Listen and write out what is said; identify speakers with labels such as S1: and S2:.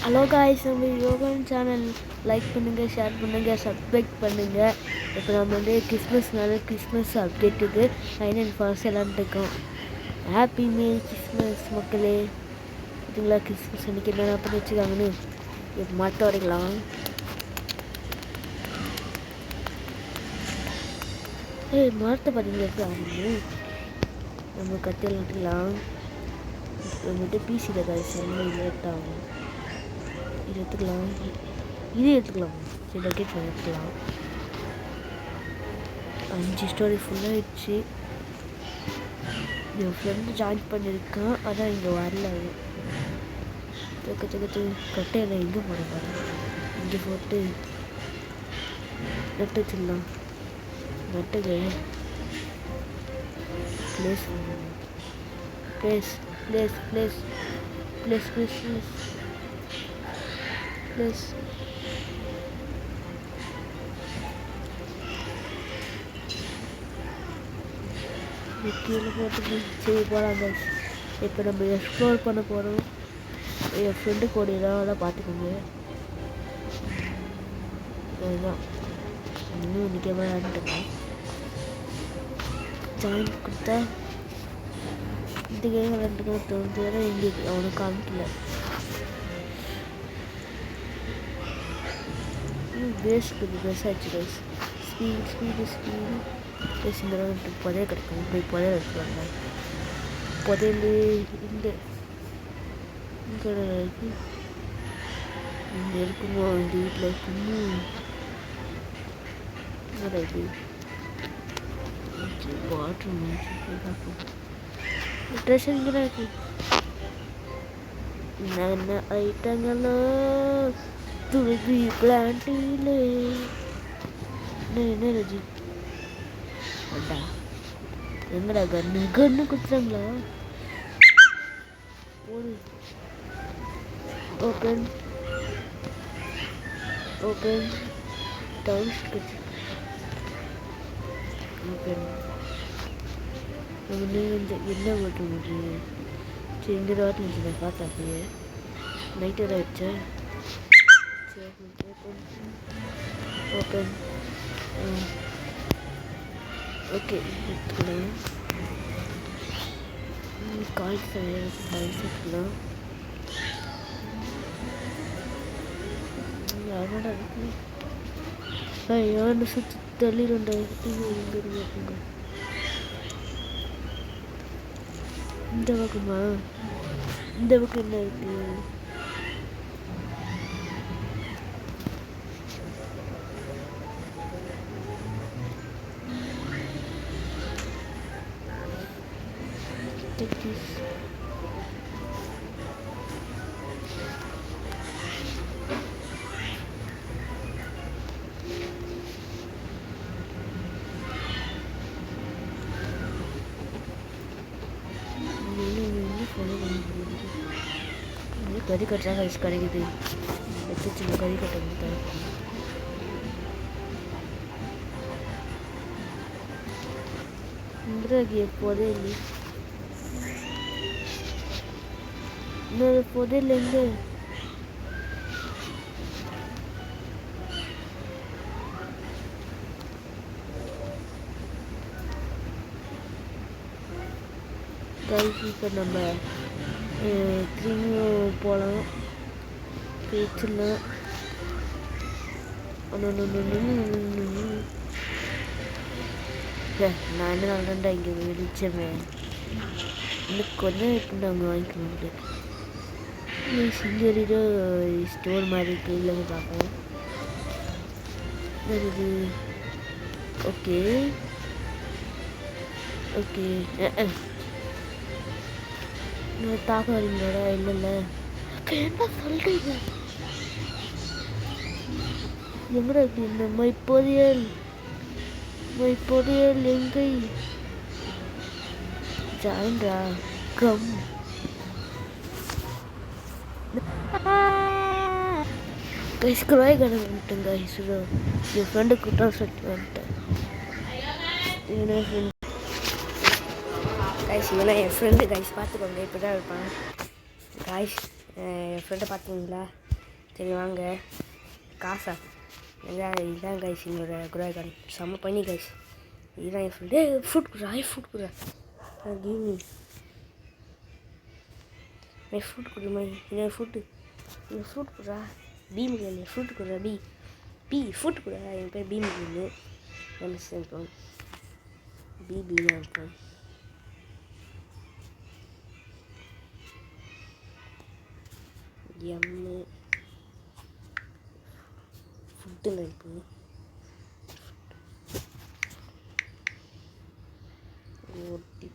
S1: Hello guys, நம்ம Yogan channel like பண்ணுங்கள், share பண்ணுங்கள், சப்ஸ்கிரைப் பண்ணுங்கள். இப்போ நம்ம வந்து கிறிஸ்மஸ் அப்டேட்டுக்கு 9 and ஃபாஸ்ட் விளாண்டுருக்கோம். ஹாப்பி மேரி கிறிஸ்மஸ் மக்களே. இதுங்களா கிறிஸ்மஸ் அன்றைக்கி என்னென்ன பண்ணி வச்சுக்காங்கன்னு இப்போ மரத்தை உடைக்கலாம். மரத்தை பார்த்தீங்கன்னா எப்படி ஆகணும். நம்ம கத்தியில் விட்டுக்கலாம். வந்துட்டு பிசியில் காய்ஸ் எல்லாம் லேட் ஆகும். இது எடுத்துக்கலாம், இது எடுத்துக்கலாம். சரி பக்கெட் எடுத்துக்கலாம். 5 ஸ்டோரி ஃபுல்லாகிடுச்சு. என் ஃப்ரெண்டு ஜாயின் பண்ணியிருக்கான், அதான் இங்கே வரல. கட்டையில் எங்கே போட பாருங்க, இங்கே போட்டு நட்டு வச்சிடலாம். நட்டுக்கு place place place place place place place plus கீழே போட்டு சரி போகலாம் கைஸ். இப்போ நம்ம எக்ஸ்ப்ளோர் பண்ண போகிறோம். என் ஃப்ரெண்டு கூட இதெல்லாம் பார்த்துக்கோங்க. அதுதான் இன்னும் இன்றைக்கி விளையாண்டுருக்கேன். ஜாயின் கொடுத்தா இந்த கேம் விளையாண்டுக்கணும் தோணுது. ஏன்னா எங்களுக்கு அவனுக்கு காமிக்கல. பெருசாகிடுச்சு கைஸ். Speed guys. இந்த வந்துட்டு புதைய கிடைக்கும். போய் புதைய வச்சுருவாங்க. புதையல் இந்த இங்கே இருக்கு. இங்கே இருக்குமோ இந்த வீட்டில் இருக்குமோ இது பாத்ரூம் ட்ரெஸ்ஸிங் இங்கே தான் இருக்கு. என்ன ஐட்டங்களும் துருவி பிளான்ட்டிலே என்ன ரஜி அண்டா எங்கடா கண்ணு குத்துறாங்களா? ஒரு ஓப்பன் டவுன்ஸ் ஓப்பன் நம்ம என்ன ஓட்ட முடியும்? சரி இந்த வாட்டி இருந்துச்சு நான் பார்த்தேன். அப்படியே நைட்டு தான் வச்சேன். ஓப்பன் ஓகே எடுத்துக்கலாம். காய்ஸ் எடுத்துக்கலாம். யாரோட இருக்கு? யாரு சுற்றி தள்ளிடுண்டா. இங்கே இருக்குங்க. இந்த பக்கமா? இந்த பக்கம் என்ன இருக்கு? Take this. கறி கட்டுறாங்க கைஸ். கிடைக்குது வச்சு கறி கட்ட முடியும். இந்திராகி எப்போதே இல்லை. இன்னொரு புதையல் எங்கே? கைஸ் இப்போ நம்ம திரும்பியும் போகலாம். பேச்சிடலாம். நான் என்ன நல்லண்டா இங்கே வெளிச்சமே இன்னும் கொஞ்சம் எப்படி நாங்கள் வாங்கிக்க முடியாது. சிங்கரிடோ ஸ்டோர் மாதிரி இருக்குது. இல்லைங்க பார்ப்போம். இது ஓகே நீங்கள் தாக்க வரீங்களோட இல்லைல்ல என்ன சொல்கிறீங்க? எங்கடா இருக்கு இந்த மைப்பொதியல் எங்கை ஜாயின்டா கம் கைஸ். குழாய் கடை வந்துட்டேன் கைஸ். என் ஃப்ரெண்டு குற்றம் சொல்லிட்டு வந்துட்டேன். கைஸ் இதெல்லாம் என் ஃப்ரெண்டு கைஸ் பார்த்துக்கோங்க. இப்படி தான் இருப்பான் கைஸ். என் ஃப்ரெண்டை பார்த்துக்கோங்களா?
S2: சரி வாங்க காசா இதுதான் கைஸ் என்னோட குராய்கான் செம்ம பண்ணி கைஸ் இதுதான் என் ஃப்ரெண்டு ஃப்ரூட் குரா ஃப்ரூட் குரா கிவ் மீ ஃப்ரூட் குடுமா இது ஃப்ரூட் குரா பீம் கேளு ஃப்ரூட் குரா பி ஃப்ரூட் குரா என் பேர் பீம் கேளு இருப்போம் பீமாக இருப்போம் எம்மு ஃபுட்டு நடிப்பு ஓட்டி